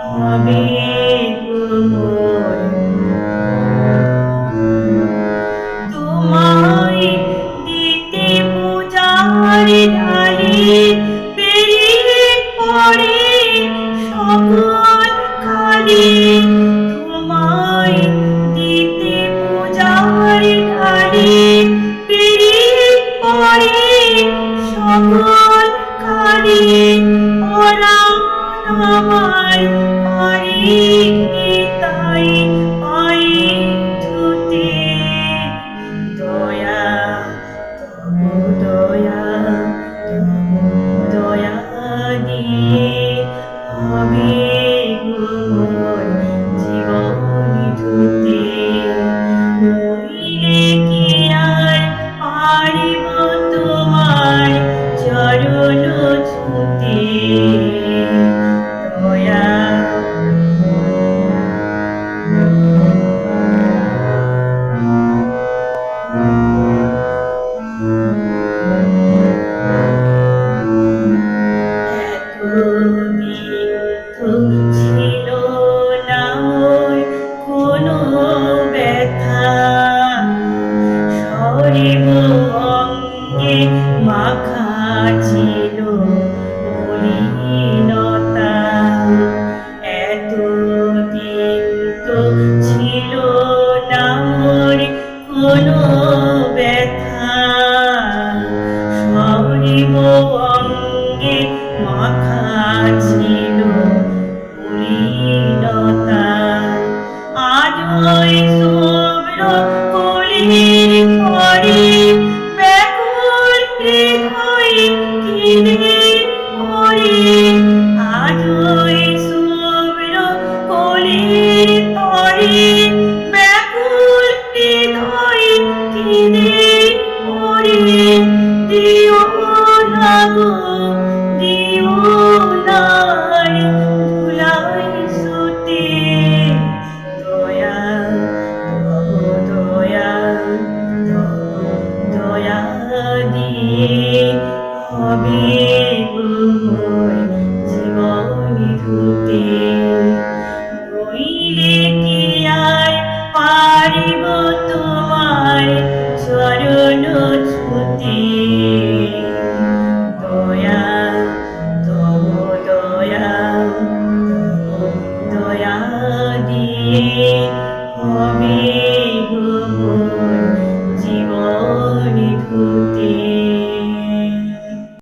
হবে মোর। তোমায় দিতে পূজার ডালি পেরিয়ে পড়ে সকল কালি। তোমায় দিতে পূজার ডালি পেরিয়ে পড়ে সকল কালি। পরাণ আমার পারি তাই পায়ে ধুতে। দয়া তব দয়া তব দয়া দিয়ে হবে মোর জীবন ধুতে। নইলে কি আর পারিব তোমার চরণ ছুঁতে। দয়া ছিল না মোর কোনো ব্যথা। সরিব অঙ্গে মাখা ছিল মলিনতা। এতদিন তো ছিল না মোর কোনো ব্যথা। সরিব অঙ্গে মাখা ছিল মলিনতা। আজ ওই শুভ্র কলির পরে ব্যাকুল হৃদয় কেঁদে মরে। আজ ওই শুভ্র কলির পরে ব্যাকুল হৃদয় কেঁদে মরে। দিও না গো দিও না ধুলাই সুতে। দয়া তব দয়া তব দয়া দিয়ে হবে মোর জীবন ধুতে। নইলে কি আর পারিব তোমার চরণ ছুঁতে। দয়া তব দয়া তব দয়া দিয়ে